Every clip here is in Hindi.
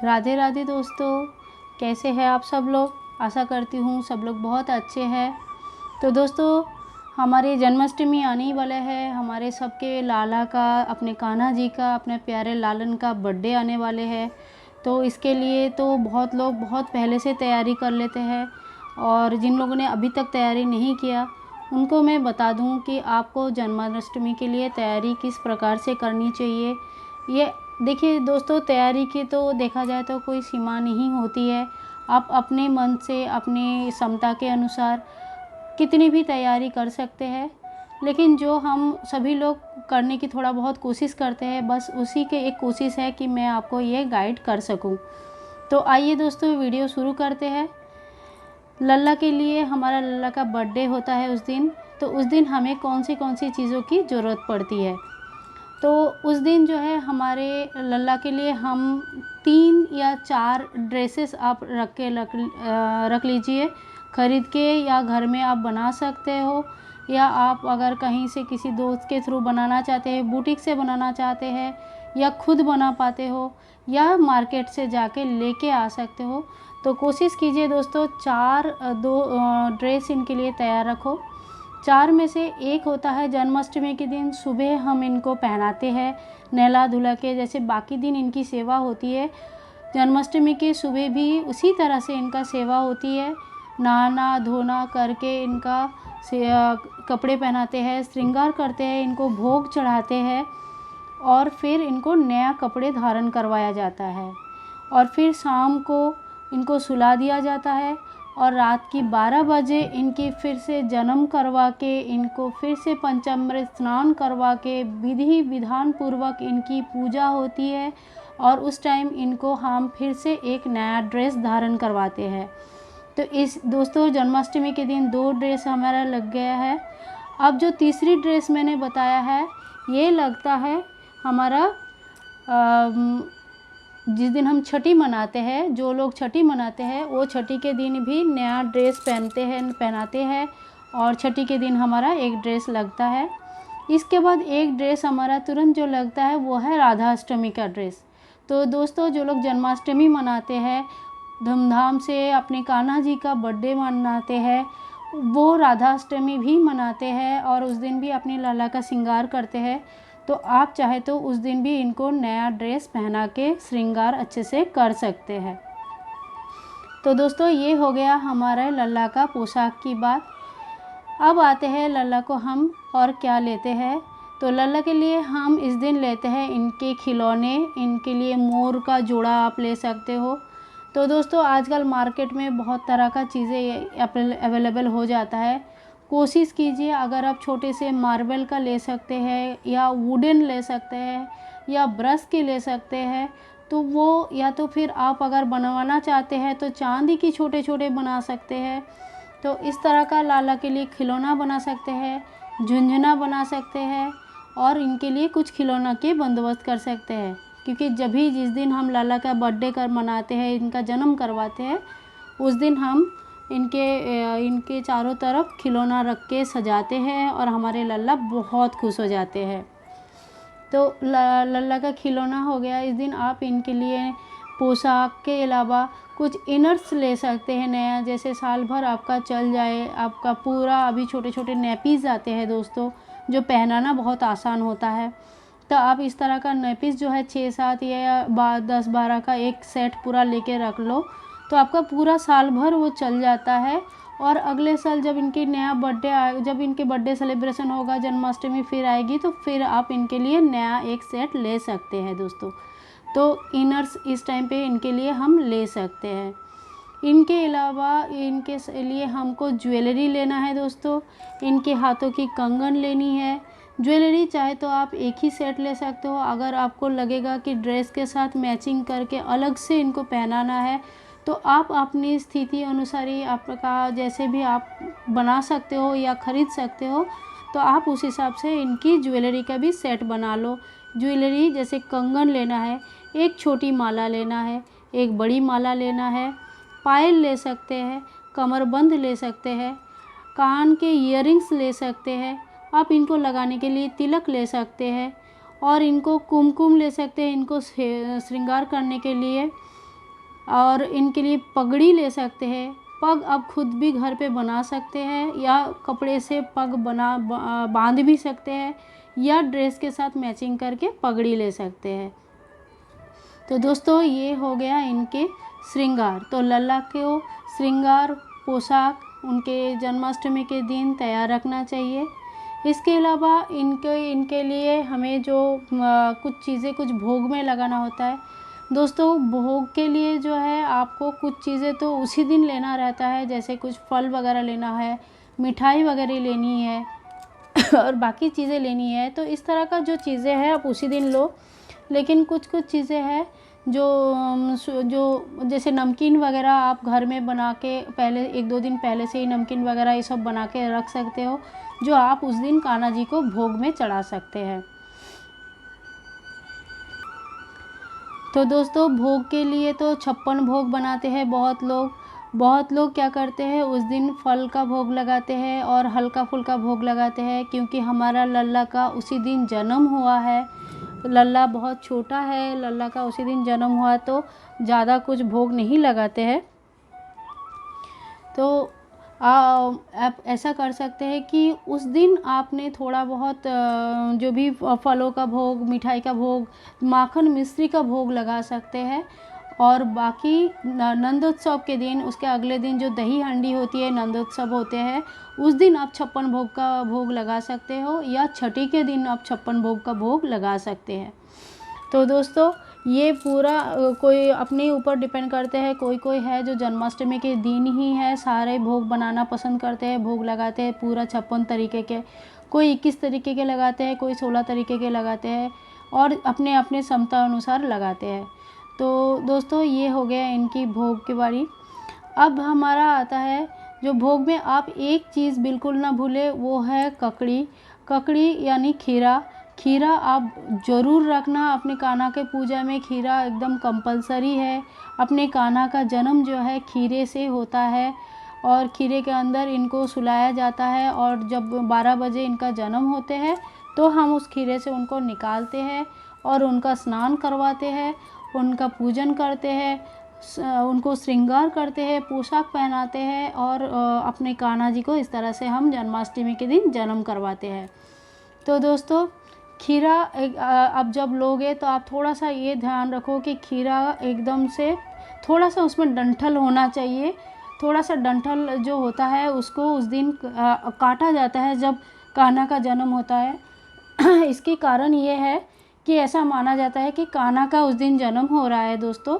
राधे राधे दोस्तों, कैसे हैं आप सब लोग। आशा करती हूँ सब लोग बहुत अच्छे हैं। तो दोस्तों, हमारी जन्माष्टमी आने ही वाला है। हमारे सबके लाला का, अपने कान्हा जी का, अपने प्यारे लालन का बर्थडे आने वाले हैं। तो इसके लिए तो बहुत लोग बहुत पहले से तैयारी कर लेते हैं, और जिन लोगों ने अभी तक तैयारी नहीं किया उनको मैं बता दूं कि आपको जन्माष्टमी के लिए तैयारी किस प्रकार से करनी चाहिए। ये देखिए दोस्तों, तैयारी की तो देखा जाए तो कोई सीमा नहीं होती है। आप अपने मन से, अपनी क्षमता के अनुसार कितनी भी तैयारी कर सकते हैं, लेकिन जो हम सभी लोग करने की थोड़ा बहुत कोशिश करते हैं, बस उसी के एक कोशिश है कि मैं आपको ये गाइड कर सकूं। तो आइए दोस्तों, वीडियो शुरू करते हैं। लल्ला के लिए, हमारा लल्ला का बर्थडे होता है उस दिन, तो उस दिन हमें कौन सी चीज़ों की ज़रूरत पड़ती है। तो उस दिन जो है हमारे लल्ला के लिए हम 3 या 4 ड्रेसेस आप रख लीजिए ख़रीद के, या घर में आप बना सकते हो, या आप अगर कहीं से किसी दोस्त के थ्रू बनाना चाहते हैं, बुटीक से बनाना चाहते हैं, या खुद बना पाते हो, या मार्केट से जाके लेके आ सकते हो। तो कोशिश कीजिए दोस्तों, 4 ड्रेस इनके लिए तैयार रखो। 4 में से एक होता है जन्माष्टमी के दिन सुबह हम इनको पहनाते हैं नहला धुला के। जैसे बाकी दिन इनकी सेवा होती है, जन्माष्टमी के सुबह भी उसी तरह से इनका सेवा होती है। नहाना धोना करके इनका कपड़े पहनाते हैं, श्रृंगार करते हैं, इनको भोग चढ़ाते हैं, और फिर इनको नया कपड़े धारण करवाया जाता है, और फिर शाम को इनको सुला दिया जाता है, और रात की 12 बजे इनकी फिर से जन्म करवा के, इनको फिर से पंचामृत स्नान करवा के विधि विधान पूर्वक इनकी पूजा होती है, और उस टाइम इनको हम फिर से एक नया ड्रेस धारण करवाते हैं। तो इस दोस्तों, जन्माष्टमी के दिन 2 ड्रेस हमारा लग गया है। अब जो तीसरी ड्रेस मैंने बताया है, ये लगता है हमारा जिस दिन हम छठी मनाते हैं। जो लोग छठी मनाते हैं वो छठी के दिन भी नया ड्रेस पहनाते हैं, और छठी के दिन हमारा एक ड्रेस लगता है। इसके बाद एक ड्रेस हमारा तुरंत जो लगता है वो है राधा अष्टमी का ड्रेस। तो दोस्तों, जो लोग जन्माष्टमी मनाते हैं, धूमधाम से अपने कान्हा जी का बर्थडे मनाते हैं, वो राधा अष्टमी भी मनाते हैं, और उस दिन भी अपने लाला का श्रृंगार करते हैं। तो आप चाहे तो उस दिन भी इनको नया ड्रेस पहना के श्रृंगार अच्छे से कर सकते हैं। तो दोस्तों, ये हो गया हमारे लल्ला का पोशाक की बात। अब आते हैं लल्ला को हम और क्या लेते हैं। तो लल्ला के लिए हम इस दिन लेते हैं इनके खिलौने। इनके लिए मोर का जोड़ा आप ले सकते हो। तो दोस्तों, आजकल मार्केट में बहुत तरह का चीज़ें अवेलेबल हो जाता है। कोशिश कीजिए, अगर आप छोटे से मार्बल का ले सकते हैं, या वुडन ले सकते हैं, या ब्रश के ले सकते हैं, तो वो, या तो फिर आप अगर बनवाना चाहते हैं तो चांदी की छोटे छोटे बना सकते हैं। तो इस तरह का लाला के लिए खिलौना बना सकते हैं, झुंझुना बना सकते हैं, और इनके लिए कुछ खिलौना के बंदोबस्त कर सकते हैं। क्योंकि जिस दिन हम लाला का बर्थडे मनाते हैं, इनका जन्म करवाते हैं, उस दिन हम इनके चारों तरफ खिलौना रख के सजाते हैं, और हमारे लल्ला बहुत खुश हो जाते हैं। तो लल्ला का खिलौना हो गया। इस दिन आप इनके लिए पोशाक के अलावा कुछ इनर्स ले सकते हैं नया, जैसे साल भर आपका चल जाए। आपका पूरा, अभी छोटे छोटे नैपीज़ आते हैं दोस्तों, जो पहनाना बहुत आसान होता है। तो आप इस तरह का नैपीस जो है 6-7 या 10-12 का एक सेट पूरा लेके रख लो, तो आपका पूरा साल भर वो चल जाता है। और अगले साल जब इनकी नया बर्थडे जब इनके बर्थडे सेलिब्रेशन होगा, जन्माष्टमी फिर आएगी, तो फिर आप इनके लिए नया एक सेट ले सकते हैं दोस्तों। तो इनर्स इस टाइम पे इनके लिए हम ले सकते हैं। इनके अलावा इनके लिए हमको ज्वेलरी लेना है दोस्तों। इनके हाथों की कंगन लेनी है। ज्वेलरी चाहे तो आप एक ही सेट ले सकते हो। अगर आपको लगेगा कि ड्रेस के साथ मैचिंग करके अलग से इनको पहनाना है, तो आप अपनी स्थिति अनुसार ही आपका जैसे भी आप बना सकते हो या ख़रीद सकते हो, तो आप उस हिसाब से इनकी ज्वेलरी का भी सेट बना लो। ज्वेलरी जैसे कंगन लेना है, एक छोटी माला लेना है, एक बड़ी माला लेना है, पायल ले सकते हैं, कमरबंद ले सकते हैं, कान के ईयरिंग्स ले सकते हैं, आप इनको लगाने के लिए तिलक ले सकते हैं, और इनको कुमकुम ले सकते हैं इनको श्रृंगार करने के लिए। और इनके लिए पगड़ी ले सकते हैं। पग आप खुद भी घर पे बना सकते हैं या कपड़े से पग बांध भी सकते हैं या ड्रेस के साथ मैचिंग करके पगड़ी ले सकते हैं। तो दोस्तों ये हो गया इनके श्रृंगार। तो लल्ला को श्रृंगार पोशाक उनके जन्माष्टमी के दिन तैयार रखना चाहिए। इसके अलावा इनके लिए हमें जो कुछ चीज़ें कुछ भोग में लगाना होता है। दोस्तों भोग के लिए जो है आपको कुछ चीज़ें तो उसी दिन लेना रहता है, जैसे कुछ फल वगैरह लेना है, मिठाई वगैरह लेनी है और बाकी चीज़ें लेनी है। तो इस तरह का जो चीज़ें हैं आप उसी दिन लो। लेकिन कुछ चीज़ें हैं जो जैसे नमकीन वगैरह आप घर में बना के पहले 1-2 दिन पहले से ही नमकीन वगैरह ये सब बना के रख सकते हो, जो आप उस दिन कान्हा जी को भोग में चढ़ा सकते हैं। तो दोस्तों भोग के लिए तो 56 भोग बनाते हैं बहुत लोग क्या करते हैं उस दिन फल का भोग लगाते हैं और हल्का फुल्का भोग लगाते हैं, क्योंकि हमारा लल्ला का उसी दिन जन्म हुआ है। लल्ला बहुत छोटा है, लल्ला का उसी दिन जन्म हुआ तो ज़्यादा कुछ भोग नहीं लगाते हैं। तो आप ऐसा कर सकते हैं कि उस दिन आपने थोड़ा बहुत जो भी फलों का भोग, मिठाई का भोग, माखन मिश्री का भोग लगा सकते हैं। और बाकी नंदोत्सव के दिन, उसके अगले दिन जो दही हांडी होती है, नंदोत्सव होते हैं, उस दिन आप 56 भोग का भोग लगा सकते हो या छठी के दिन आप 56 भोग का भोग लगा सकते हैं। तो दोस्तों ये पूरा कोई अपने ऊपर डिपेंड करते हैं। कोई है जो जन्माष्टमी के दिन ही है सारे भोग बनाना पसंद करते हैं, भोग लगाते हैं पूरा 56 तरीके के, कोई 21 तरीके के लगाते हैं, कोई 16 तरीके के लगाते हैं और अपने अपने क्षमता अनुसार लगाते हैं। तो दोस्तों ये हो गया इनकी भोग की बारी। अब हमारा आता है जो भोग में आप एक चीज़ बिल्कुल ना भूले, वो है ककड़ी यानी खीरा आप ज़रूर रखना अपने कान्हा के पूजा में। खीरा एकदम कंपलसरी है। अपने कान्हा का जन्म जो है खीरे से होता है और खीरे के अंदर इनको सुलाया जाता है और जब 12 बजे इनका जन्म होते हैं तो हम उस खीरे से उनको निकालते हैं और उनका स्नान करवाते हैं, उनका पूजन करते हैं, उनको श्रृंगार करते हैं, पोशाक पहनाते हैं और अपने कान्हा जी को इस तरह से हम जन्माष्टमी के दिन जन्म करवाते हैं। तो दोस्तों खीरा अब जब लोगे तो आप थोड़ा सा ये ध्यान रखो कि खीरा एकदम से थोड़ा सा उसमें डंठल होना चाहिए। थोड़ा सा डंठल जो होता है उसको उस दिन काटा जाता है जब कान्हा का जन्म होता है। इसके कारण ये है कि ऐसा माना जाता है कि कान्हा का उस दिन जन्म हो रहा है दोस्तों,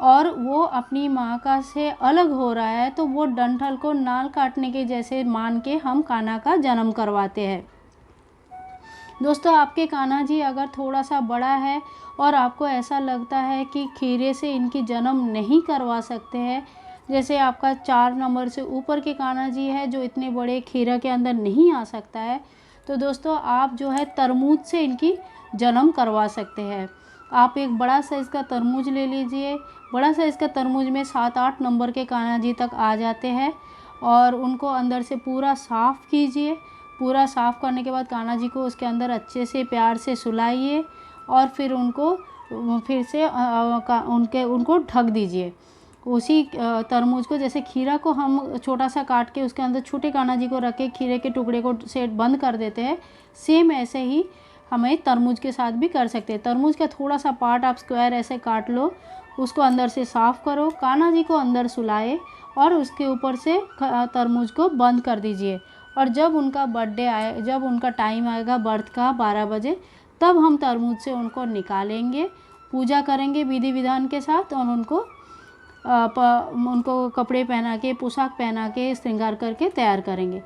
और वो अपनी माँ का से अलग हो रहा है, तो वो डंठल को नाल काटने के जैसे मान के हम कान्हा का जन्म करवाते हैं। दोस्तों आपके कान्हा जी अगर थोड़ा सा बड़ा है और आपको ऐसा लगता है कि खीरे से इनकी जन्म नहीं करवा सकते हैं, जैसे आपका 4 नंबर से ऊपर के कान्हा जी है जो इतने बड़े खीरा के अंदर नहीं आ सकता है, तो दोस्तों आप जो है तरबूज से इनकी जन्म करवा सकते हैं। आप एक बड़ा साइज़ का तरबूज ले लीजिए। बड़ा साइज़ का तरबूज में 7-8 नंबर के कान्हा जी तक आ जाते हैं और उनको अंदर से पूरा साफ़ कीजिए। पूरा साफ़ करने के बाद कान्हा जी को उसके अंदर अच्छे से प्यार से सुलाइए और फिर उनको फिर से उनको ढक दीजिए। उसी तरबूज को, जैसे खीरा को हम छोटा सा काट के उसके अंदर छोटे कान्हा जी को रख के खीरे के टुकड़े को से बंद कर देते हैं, सेम ऐसे ही हमें तरबूज के साथ भी कर सकते हैं। तरबूज का थोड़ा सा पार्ट आप स्क्वायर ऐसे काट लो, उसको अंदर से साफ़ करो, कान्हा जी को अंदर सुलाए और उसके ऊपर से तरबूज को बंद कर दीजिए। और जब उनका बर्थडे आए, जब उनका टाइम आएगा बर्थ का 12 बजे, तब हम तरबूज से उनको निकालेंगे, पूजा करेंगे विधि विधान के साथ और उनको कपड़े पहना के, पोशाक पहना के, श्रृंगार करके तैयार करेंगे।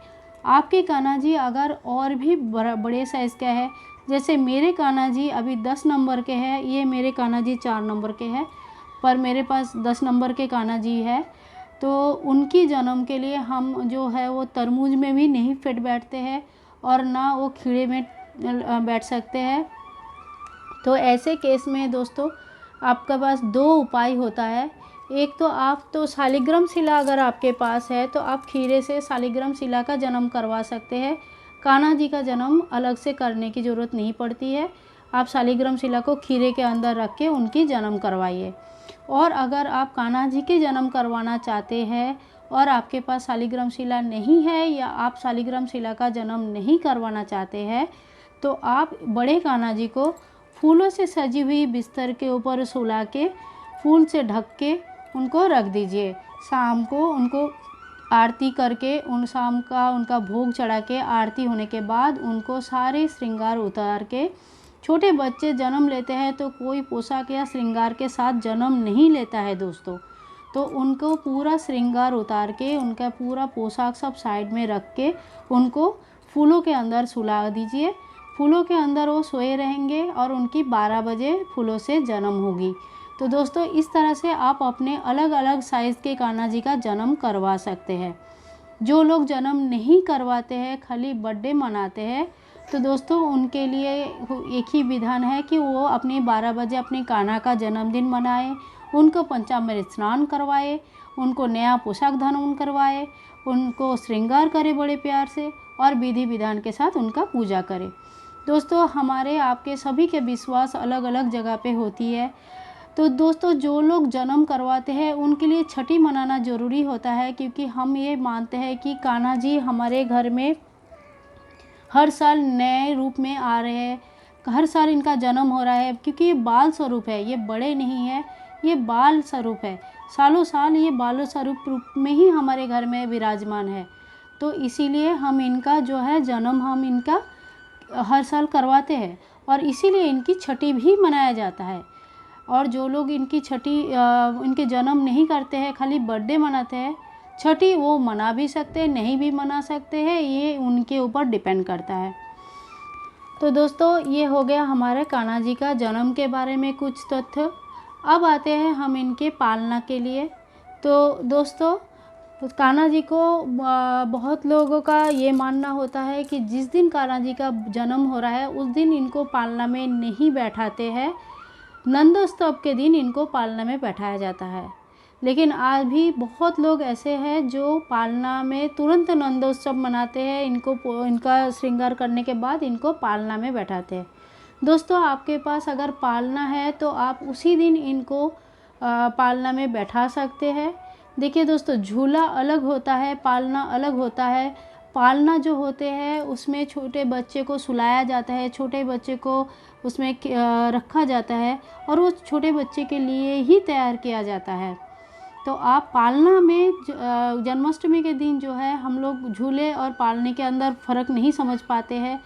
आपके कान्हा जी अगर और भी बड़े साइज़ का है, जैसे मेरे कान्हा जी अभी 10 नंबर के हैं, ये मेरे कान्हा जी 4 नंबर के हैं, पर मेरे पास 10 नंबर के कान्हा जी है, तो उनकी जन्म के लिए हम जो है वो तरबूज में भी नहीं फिट बैठते हैं और ना वो खीरे में बैठ सकते हैं। तो ऐसे केस में दोस्तों आपके पास 2 उपाय होता है। एक तो आप तो शालिग्राम शिला अगर आपके पास है तो आप खीरे से शालिग्राम शिला का जन्म करवा सकते हैं। कान्हा जी का जन्म अलग से करने की ज़रूरत नहीं पड़ती है। आप शालिग्राम शिला को खीरे के अंदर रख के उनकी जन्म करवाइए। और अगर आप कान्हा जी के जन्म करवाना चाहते हैं और आपके पास शालिग्राम शिला नहीं है या आप शालिग्राम शिला का जन्म नहीं करवाना चाहते हैं, तो आप बड़े कान्हा जी को फूलों से सजी हुई बिस्तर के ऊपर सुला के फूल से ढक के उनको रख दीजिए। शाम को उनको आरती करके शाम का उनका भोग चढ़ा के आरती होने के बाद उनको सारे श्रृंगार उतार के, छोटे बच्चे जन्म लेते हैं तो कोई पोशाक या श्रृंगार के साथ जन्म नहीं लेता है दोस्तों, तो उनको पूरा श्रृंगार उतार के उनका पूरा पोशाक सब साइड में रख के उनको फूलों के अंदर सुला दीजिए। फूलों के अंदर वो सोए रहेंगे और उनकी 12 बजे फूलों से जन्म होगी। तो दोस्तों इस तरह से आप अपने अलग अलग साइज़ के कान्हा जी का जन्म करवा सकते हैं। जो लोग जन्म नहीं करवाते हैं, खाली बर्थडे मनाते हैं, तो दोस्तों उनके लिए एक ही विधान है कि वो अपने 12 बजे अपने कान्हा का जन्मदिन मनाए, उनको पंचामृत स्नान करवाए, उनको नया पोशाक धारण करवाए, उनको श्रृंगार करे बड़े प्यार से और विधि विधान के साथ उनका पूजा करे। दोस्तों हमारे आपके सभी के विश्वास अलग अलग जगह पे होती है, तो दोस्तों जो लोग जन्म करवाते हैं उनके लिए छठी मनाना ज़रूरी होता है, क्योंकि हम ये मानते हैं कि कान्हा जी हमारे घर में हर साल नए रूप में आ रहे हैं, हर साल इनका जन्म हो रहा है, क्योंकि ये बाल स्वरूप है, ये बड़े नहीं है, ये बाल स्वरूप है। सालों साल ये बाल स्वरूप रूप में ही हमारे घर में विराजमान है। तो इसीलिए हम इनका जो है जन्म हम इनका हर साल करवाते हैं और इसीलिए इनकी छठी भी मनाया जाता है। और जो लोग इनकी छठी इनके जन्म नहीं करते हैं, खाली बर्थडे मनाते हैं, छठी वो मना भी सकते हैं, नहीं भी मना सकते हैं, ये उनके ऊपर डिपेंड करता है। तो दोस्तों ये हो गया हमारे कान्हा जी का जन्म के बारे में कुछ तथ्य। अब आते हैं हम इनके पालना के लिए। तो दोस्तों कान्हा जी को बहुत लोगों का ये मानना होता है कि जिस दिन कान्हा जी का जन्म हो रहा है उस दिन इनको पालना में नहीं बैठाते हैं, नंदोत्सव के दिन इनको पालना में बैठाया जाता है। लेकिन आज भी बहुत लोग ऐसे हैं जो पालना में तुरंत नंदोत्सव मनाते हैं, इनका श्रृंगार करने के बाद इनको पालना में बैठाते हैं। दोस्तों आपके पास अगर पालना है तो आप उसी दिन इनको पालना में बैठा सकते हैं। देखिए दोस्तों झूला अलग होता है, पालना अलग होता है। पालना जो होते हैं उसमें छोटे बच्चे को सुलाया जाता है, छोटे बच्चे को उसमें रखा जाता है और वो छोटे बच्चे के लिए ही तैयार किया जाता है। तो आप पालना में जन्माष्टमी के दिन जो है हम लोग झूले और पालने के अंदर फ़र्क नहीं समझ पाते हैं।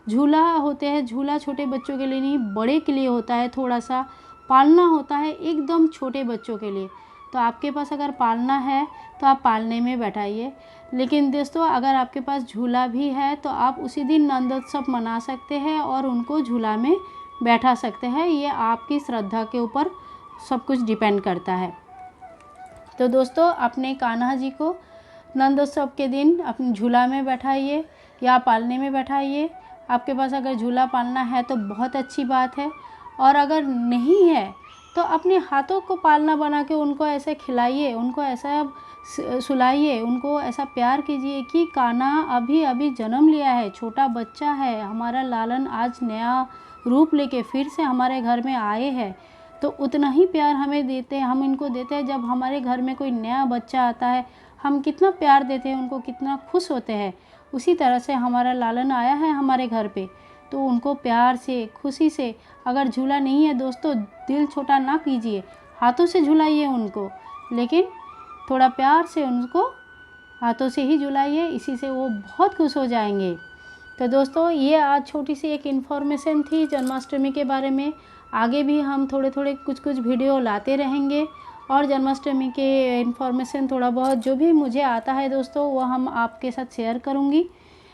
झूला होते हैं, झूला छोटे बच्चों के लिए नहीं बड़े के लिए होता है थोड़ा सा, पालना होता है एकदम छोटे बच्चों के लिए। तो आपके पास अगर पालना है तो आप पालने में बैठाइए। लेकिन दोस्तों अगर आपके पास झूला भी है तो आप उसी दिन नंदोत्सव मना सकते हैं और उनको झूला में बैठा सकते हैं। ये आपकी श्रद्धा के ऊपर सब कुछ डिपेंड करता है। तो दोस्तों अपने कान्हा जी को नंदोत्सव के दिन अपने झूला में बैठाइए या पालने में बैठाइए। आपके पास अगर झूला पालना है तो बहुत अच्छी बात है, और अगर नहीं है तो अपने हाथों को पालना बना के उनको ऐसे खिलाइए, उनको ऐसा सुलाइए, उनको ऐसा प्यार कीजिए कि कान्हा अभी अभी जन्म लिया है, छोटा बच्चा है, हमारा लालन आज नया रूप लेके फिर से हमारे घर में आए हैं। तो उतना ही प्यार हमें देते हैं, हम इनको देते हैं। जब हमारे घर में कोई नया बच्चा आता है हम कितना प्यार देते हैं उनको, कितना खुश होते हैं। उसी तरह से हमारा लालन आया है हमारे घर पे, तो उनको प्यार से खुशी से, अगर झूला नहीं है दोस्तों दिल छोटा ना कीजिए, हाथों से झुलाइए उनको, लेकिन थोड़ा प्यार से उनको हाथों से ही झुलाइए, इसी से वो बहुत खुश हो जाएंगे। तो दोस्तों ये आज छोटी सी एक इन्फॉर्मेशन थी जन्माष्टमी के बारे में। आगे भी हम थोड़े थोड़े कुछ कुछ वीडियो लाते रहेंगे और जन्माष्टमी के इन्फॉर्मेशन थोड़ा बहुत जो भी मुझे आता है दोस्तों वो हम आपके साथ शेयर करूँगी।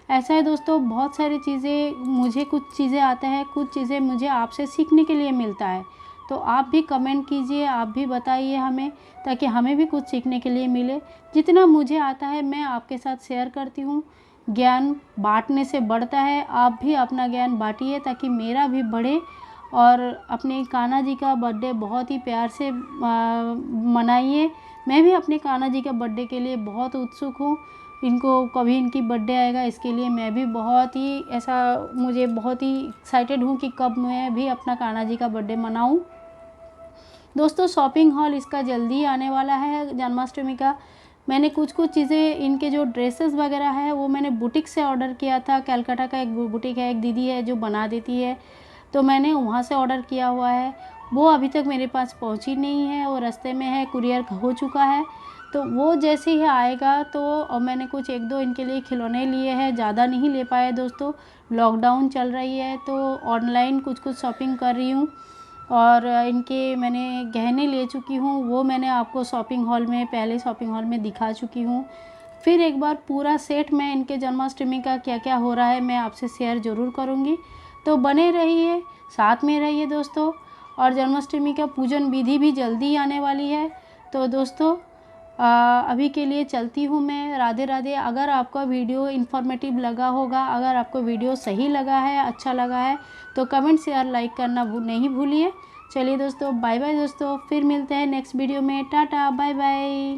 ऐसा है दोस्तों बहुत सारी चीज़ें मुझे कुछ चीज़ें आते हैं, कुछ चीज़ें मुझे आपसे सीखने के लिए मिलता है। तो आप भी कमेंट कीजिए, आप भी बताइए हमें, ताकि हमें भी कुछ सीखने के लिए मिले। जितना मुझे आता है मैं आपके साथ शेयर करती हूँ। ज्ञान बांटने से बढ़ता है, आप भी अपना ज्ञान बांटिए ताकि मेरा भी बढ़े। और अपने कान्हा जी का बर्थडे बहुत ही प्यार से मनाइए। मैं भी अपने कान्हा जी का बर्थडे के लिए बहुत उत्सुक हूँ। इनको कभी इनकी बर्थडे आएगा इसके लिए मैं भी बहुत ही मुझे बहुत ही एक्साइटेड हूँ कि कब मैं भी अपना कान्हा जी का बर्थडे मनाऊँ। दोस्तों शॉपिंग हॉल इसका जल्दी आने वाला है जन्माष्टमी का। मैंने कुछ चीज़ें इनके जो ड्रेसेस वगैरह है वो मैंने बुटीक से ऑर्डर किया था। कलकत्ता का एक बुटीक है, एक दीदी है जो बना देती है, तो मैंने वहाँ से ऑर्डर किया हुआ है। वो अभी तक मेरे पास पहुँची नहीं है, वो रास्ते में है, कुरियर हो चुका है। तो वो जैसे ही आएगा तो और मैंने कुछ 1-2 इनके लिए खिलौने लिए हैं, ज़्यादा नहीं ले पाए दोस्तों, लॉकडाउन चल रही है तो ऑनलाइन कुछ शॉपिंग कर रही हूँ। और इनके मैंने गहने ले चुकी हूँ, वो मैंने आपको शॉपिंग हॉल में, पहले शॉपिंग हॉल में दिखा चुकी हूँ। फिर एक बार पूरा सेट में इनके जन्माष्टमी का क्या क्या हो रहा है मैं आपसे शेयर ज़रूर करूँगी। तो बने रहिए, साथ में रहिए दोस्तों। और जन्माष्टमी का पूजन विधि भी जल्दी आने वाली है। तो दोस्तों अभी के लिए चलती हूँ मैं। राधे राधे। अगर आपका वीडियो इन्फॉर्मेटिव लगा होगा, अगर आपको वीडियो सही लगा है, अच्छा लगा है, तो कमेंट शेयर लाइक करना नहीं भूलिए। चलिए दोस्तों, बाय बाय दोस्तों, फिर मिलते हैं नेक्स्ट वीडियो में। Tata bye bye.